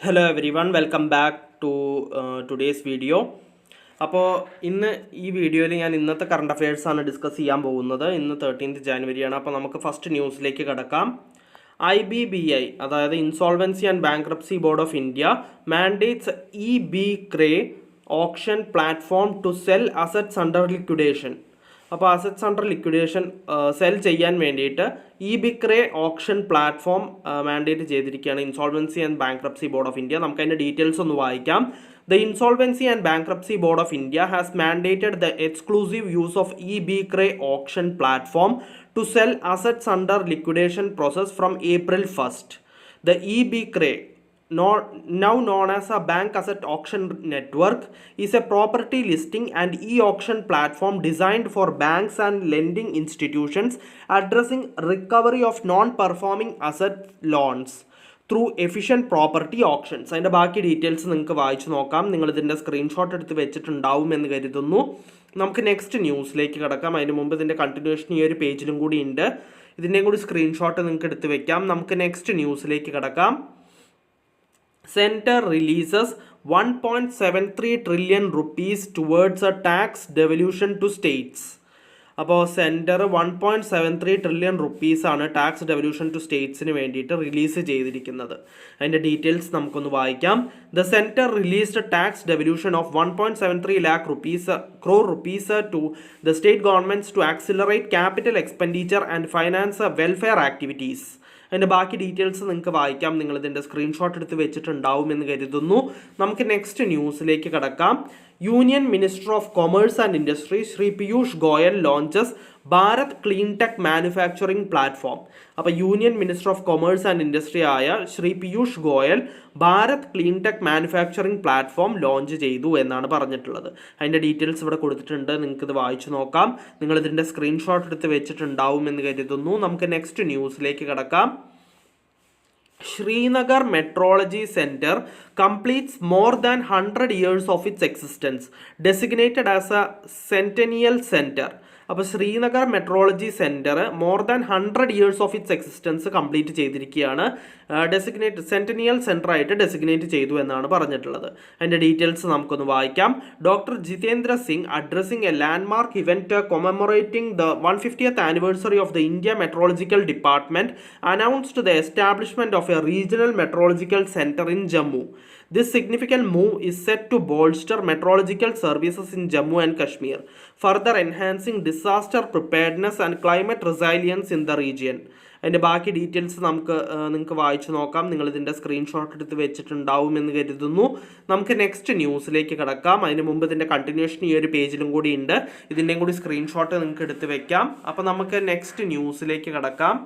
Hello everyone welcome back to today's video. അപ്പോൾ ഈ വീഡിയോയിൽ ഞാൻ ഇന്നത്തെ കറണ്ട് അഫയേഴ്സാണ് ഡിസ്കസ് ചെയ്യാൻ പോകുന്നത്. ഇന്ന് 13th ജാനുവരിയാണ്. അപ്പോൾ നമുക്ക് ഫസ്റ്റ് ന്യൂസിലേക്ക് കടക്കാം. IBBI അതായത് Insolvency and Bankruptcy Board of India mandates EB-CRE option platform to sell assets under liquidation. അപ്പോൾ അസറ്റ്സ് അണ്ടർ ലിക്വിഡേഷൻ സെൽ ചെയ്യാൻ വേണ്ടിയിട്ട് EB-CRE ഓപ്ഷൻ പ്ലാറ്റ്ഫോം മാൻഡേറ്റ് ചെയ്തിരിക്കുകയാണ് Insolvency and Bankruptcy Board of India. നമുക്ക് അതിൻ്റെ details ഒന്ന് വായിക്കാം. The Insolvency and Bankruptcy Board of India has mandated the exclusive use of EB-CRE auction platform to sell assets under liquidation process from April 1st. The EB-CRE, now known as a bank asset auction network, is a property listing and e-auction platform designed for banks and lending institutions addressing recovery of non-performing asset loans through efficient property options. അതിൻ്റെ ബാക്കി details നിങ്ങൾക്ക് വായിച്ചു നോക്കാം. നിങ്ങളിതിൻ്റെ screenshot എടുത്ത് വെച്ചിട്ടുണ്ടാവും എന്ന് കരുതുന്നു. നമുക്ക് നെക്സ്റ്റ് ന്യൂസിലേക്ക് കിടക്കാം. അതിന് മുമ്പ് ഇതിൻ്റെ കണ്ടിന്യൂഷൻ ഈ ഒരു പേജിലും കൂടി ഉണ്ട്. ഇതിൻ്റെയും കൂടി സ്ക്രീൻഷോട്ട് നിങ്ങൾക്ക് എടുത്ത് വെക്കാം. നമുക്ക് നെക്സ്റ്റ് ന്യൂസിലേക്ക് കിടക്കാം. Centre releases 1.73 trillion rupees towards a tax devolution to states. അപ്പോൾ സെൻറ്റർ 1.73 ട്രില്യൺ റുപ്പീസാണ് ടാക്സ് ഡെവല്യൂഷൻ ടു സ്റ്റേറ്റ്സിന് വേണ്ടിയിട്ട് റിലീസ് ചെയ്തിരിക്കുന്നത്. അതിൻ്റെ ഡീറ്റെയിൽസ് നമുക്കൊന്ന് വായിക്കാം. The centre released tax devolution of 1.73 lakh crore rupees to the state governments to accelerate capital expenditure and finance welfare activities. അതിൻ്റെ ബാക്കി ഡീറ്റെയിൽസ് നിങ്ങൾക്ക് വായിക്കാം. നിങ്ങളിതിൻ്റെ സ്ക്രീൻഷോട്ട് എടുത്ത് വെച്ചിട്ടുണ്ടാവും എന്ന് കരുതുന്നു. നമുക്ക് നെക്സ്റ്റ് ന്യൂസിലേക്ക് കടക്കാം. Union minister of commerce and industry Shri Piyush Goyal launches Bharat clean tech manufacturing platform. അപ്പോൾ union minister of commerce and industry ആയ Shri Piyush Goyal Bharat clean tech manufacturing platform launch ചെയ്തു എന്നാണ് പറഞ്ഞിട്ടുള്ളത്. അതിൻ്റെ ഡീറ്റെയിൽസ് ഇവിടെ കൊടുത്തിട്ടുണ്ട്. നിങ്ങൾക്കിത് വായിച്ചു നോക്കാം. നിങ്ങളിതിൻ്റെ സ്ക്രീൻഷോട്ട് എടുത്ത് വെച്ചിട്ടുണ്ടാവും എന്ന് കരുതുന്നു. നമുക്ക് നെക്സ്റ്റ് ന്യൂസിലേക്ക് കിടക്കാം. Srinagar Meteorology Center completes more than 100 years of its existence, designated as a Centennial Center. അപ്പോൾ Srinagar metrology centre more than 100 years of its existence complete ചെയ്തിരിക്കുകയാണ്. സെൻറ്റനിയൽ സെൻറ്റർ ആയിട്ട് ഡെസിഗ്നേറ്റ് ചെയ്തു എന്നാണ് പറഞ്ഞിട്ടുള്ളത്. അതിൻ്റെ ഡീറ്റെയിൽസ് നമുക്കൊന്ന് വായിക്കാം. Doctor Jitendra Singh addressing a landmark event commemorating the 150th anniversary of the India metrological department announced the establishment of a regional metrological centre in Jammu. This significant move is set to bolster meteorological services in Jammu and Kashmir, further enhancing disaster preparedness and climate resilience in the region. അതിൻ്റെ ബാക്കി details നിങ്ങൾക്ക് വായിച്ചു നോക്കാം. നിങ്ങളിതിൻ്റെ screenshot എടുത്ത് വെച്ചിട്ടുണ്ടാവും എന്ന് കരുതുന്നു. നമുക്ക് നെക്സ്റ്റ് ന്യൂസിലേക്ക് കിടക്കാം. അതിന് മുമ്പ് ഇതിൻ്റെ കണ്ടിന്യൂഷൻ ഈ ഒരു പേജിലും കൂടി ഉണ്ട്. ഇതിൻ്റെയും കൂടി സ്ക്രീൻഷോട്ട് നിങ്ങൾക്ക് എടുത്ത് വെക്കാം. അപ്പോൾ നമുക്ക് നെക്സ്റ്റ് ന്യൂസിലേക്ക് കിടക്കാം.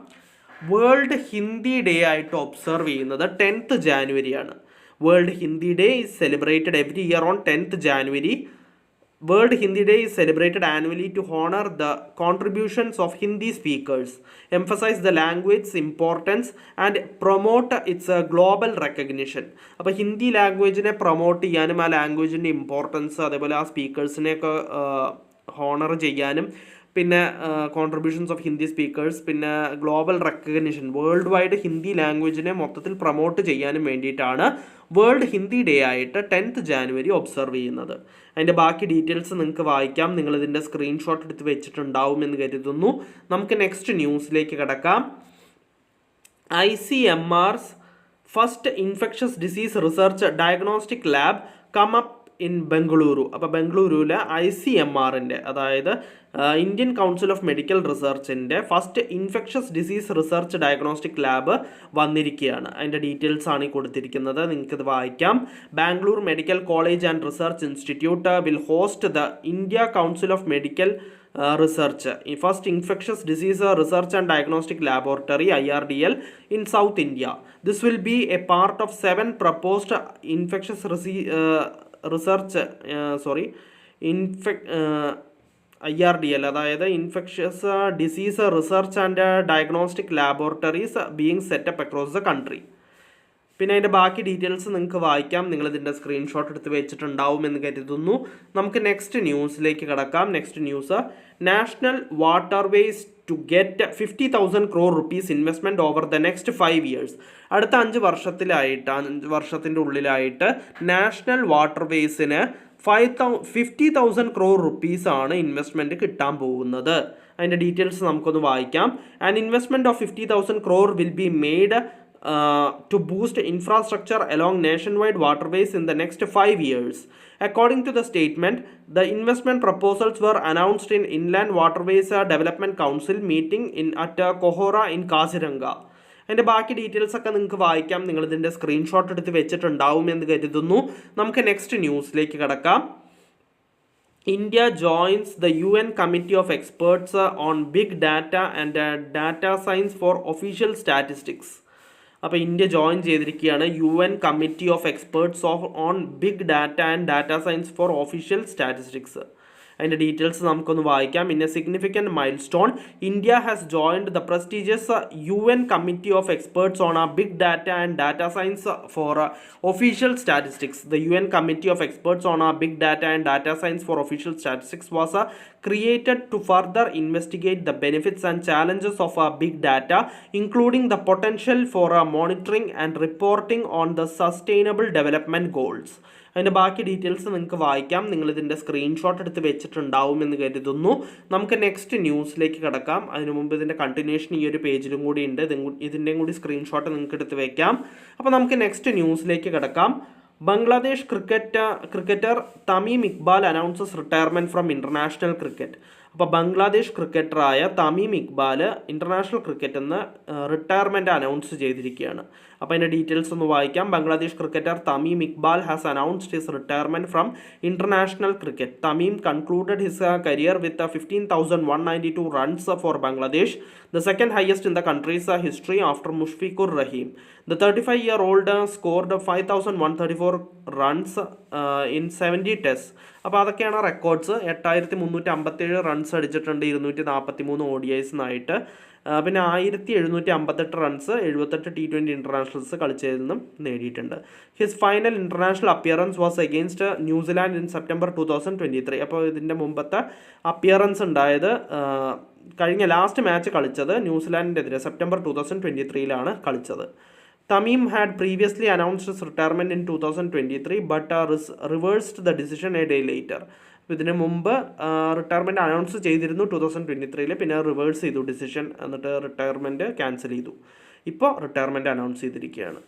വേൾഡ് ഹിന്ദി ഡേ ആയിട്ട് ഒബ്സർവ് ചെയ്യുന്നത് 10th ജാനുവരിയാണ്. World Hindi Day is celebrated every year on 10th January. World Hindi Day is celebrated annually to honor the contributions of Hindi speakers, emphasize the language's importance and promote its global recognition. അപ്പോൾ Hindi ലാംഗ്വേജിനെ promote ചെയ്യാനും ആ ലാംഗ്വേജിൻ്റെ importance അതേപോലെ ആ സ്പീക്കേഴ്സിനെയൊക്കെ honour ചെയ്യാനും പിന്നെ contributions of Hindi speakers പിന്നെ global recognition world wide Hindi ലാംഗ്വേജിനെ മൊത്തത്തിൽ പ്രൊമോട്ട് ചെയ്യാനും വേണ്ടിയിട്ടാണ് വേൾഡ് ഹിന്ദി ഡേ ആയിട്ട് 10th ജാനുവരി ഒബ്സർവ് ചെയ്യുന്നത്. അതിൻ്റെ ബാക്കി ഡീറ്റെയിൽസ് നിങ്ങൾക്ക് വായിക്കാം. നിങ്ങളിതിൻ്റെ സ്ക്രീൻഷോട്ട് എടുത്ത് വെച്ചിട്ടുണ്ടാവും എന്ന് കരുതുന്നു. നമുക്ക് നെക്സ്റ്റ് ന്യൂസിലേക്ക് കിടക്കാം. ICMR's first infectious disease research diagnostic lab come up in Bengaluru. അപ്പോൾ ബംഗളൂരുവിലെ ICMRൻ്റെ അതായത് ഇന്ത്യൻ കൗൺസിൽ ഓഫ് മെഡിക്കൽ റിസർച്ചിൻ്റെ first infectious disease research diagnostic lab വന്നിരിക്കുകയാണ്. അതിൻ്റെ ഡീറ്റെയിൽസ് ആണ് ഈ കൊടുത്തിരിക്കുന്നത്. നിങ്ങൾക്കിത് വായിക്കാം. Bangalore medical college and research institute will host the India council of medical research first infectious disease research and diagnostic laboratory IRDL in south India. This will be a part of 7 proposed infectious research IRDL അതായത് infectious disease research and diagnostic laboratories being setup across the country. പിന്നെ അതിൻ്റെ ബാക്കി details നിങ്ങൾക്ക് വായിക്കാം. നിങ്ങളിതിൻ്റെ screenshot എടുത്ത് വെച്ചിട്ടുണ്ടാവും എന്ന് കരുതുന്നു. നമുക്ക് നെക്സ്റ്റ് ന്യൂസിലേക്ക് കിടക്കാം. Next news national waterways to get 50,000 crore rupees investment over the next 5 years. അടുത്ത 5 വർഷത്തിൻ്റെ ഉള്ളിലായിട്ട് നാഷണൽ വാട്ടർവേസിന് 50,000 crore rupees ആണ് ഇൻവെസ്റ്റ്മെൻറ്റ് കിട്ടാൻ പോകുന്നത്. അതിൻ്റെ ഡീറ്റെയിൽസ് നമുക്കൊന്ന് വായിക്കാം. An investment of 50,000 crore will be made to boost infrastructure along nationwide waterways in the next 5 years. According to the statement, the investment proposals were announced in Inland Waterways Development Council meeting at Kohora in Kaziranga. അതിൻ്റെ ബാക്കി details ഒക്കെ നിങ്ങൾക്ക് വായിക്കാം. നിങ്ങളിതിൻ്റെ screenshot എടുത്ത് വെച്ചിട്ടുണ്ടാവും എന്ന് കരുതുന്നു. നമുക്ക് നെക്സ്റ്റ് ന്യൂസിലേക്ക് കടക്കാം. India joins the UN Committee of Experts on Big Data and Data Science for Official Statistics. അപ്പോൾ ഇന്ത്യ ജോയിൻ ചെയ്തിരിക്കുകയാണ് UN Committee of Experts on Big Data and Data Science for Official Statistics. അതിൻ്റെ details നമുക്കൊന്ന് വായിക്കാം. In a significant milestone, India has joined the prestigious UN Committee of Experts on Big Data and Data Science for Official Statistics. The UN Committee of Experts on Big Data and Data Science for Official Statistics was created to further investigate the benefits and challenges of big data, including the potential for monitoring and reporting on the sustainable development goals. അതിൻ്റെ ബാക്കി details നിങ്ങൾക്ക് വായിക്കാം. നിങ്ങളിതിൻ്റെ screenshot എടുത്ത് വെച്ചിട്ടുണ്ടാവും എന്ന് കരുതുന്നു. നമുക്ക് next ന്യൂസിലേക്ക് കിടക്കാം. അതിനു മുമ്പ് ഇതിൻ്റെ കണ്ടിന്യൂഷൻ ഈ ഒരു പേജിലും കൂടി ഉണ്ട്. ഇതിൻ്റെയും കൂടി സ്ക്രീൻഷോട്ട് നിങ്ങൾക്ക് എടുത്ത് വെക്കാം. അപ്പോൾ നമുക്ക് നെക്സ്റ്റ് ന്യൂസിലേക്ക് കിടക്കാം. Bangladesh cricketer Tamim Iqbal announces retirement from international cricket. അപ്പോൾ ബംഗ്ലാദേശ് ക്രിക്കറ്ററായ തമീം ഇക്ബാൽ ഇൻ്റർനാഷണൽ ക്രിക്കറ്റിൽ നിന്ന് റിട്ടയർമെൻറ്റ് അനൗൺസ് ചെയ്തിരിക്കുകയാണ്. അപ്പോൾ അതിൻ്റെ ഡീറ്റെയിൽസ് ഒന്ന് വായിക്കാം. Bangladesh cricketer Tamim Iqbal has announced his retirement from international cricket. Tamim concluded his career with 15,192 runs for Bangladesh, the second highest in the country's history after Mushfiqur Rahim. The 35-year-old scored 5,134 runs in 70 tests. അപ്പോൾ അതൊക്കെയാണ് records. 8,357 runs അടിച്ചിട്ടുണ്ട് 243 ODIs-നായിട്ട്. പിന്നെ 1,758 runs 78 T20 ഇൻ്റർനാഷണൽസ് കളിച്ചതിൽ നിന്നും നേടിയിട്ടുണ്ട്. His final international appearance was against New Zealand in September 2023. അപ്പോൾ ഇതിൻ്റെ മുമ്പത്തെ appearance ഉണ്ടായത് കഴിഞ്ഞ ലാസ്റ്റ് മാച്ച് കളിച്ചത് ന്യൂസിലാൻഡിനെതിരെ സെപ്റ്റംബർ 2023 കളിച്ചത്. Tamim had previously announced his retirement in 2023 but reversed the decision a day later. ഇതിന് മുമ്പ് റിട്ടയർമെൻറ്റ് അനൗൺസ് ചെയ്തിരുന്നു 2023, പിന്നെ റിവേഴ്സ് ചെയ്തു ഡിസിഷൻ, എന്നിട്ട് റിട്ടയർമെൻറ്റ് ക്യാൻസൽ ചെയ്തു. ഇപ്പോൾ റിട്ടയർമെൻറ്റ് അനൗൺസ് ചെയ്തിരിക്കുകയാണ്.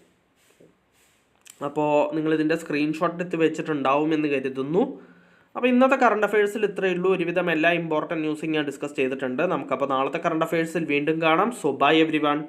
അപ്പോൾ നിങ്ങളിതിൻ്റെ സ്ക്രീൻഷോട്ട് എടുത്ത് വെച്ചിട്ടുണ്ടാവും എന്ന് കരുതുന്നു. അപ്പോൾ ഇന്നത്തെ കറണ്ട് അഫയേഴ്സിൽ ഇത്രയേ ഉള്ളൂ. ഒരുവിധം എല്ലാ ഇമ്പോർട്ടൻറ്റ് ന്യൂസും ഞാൻ ഡിസ്കസ് ചെയ്തിട്ടുണ്ട്. നമുക്കപ്പോൾ നാളത്തെ കറണ്ട് അഫയേഴ്സിൽ വീണ്ടും കാണാം. So bye every one.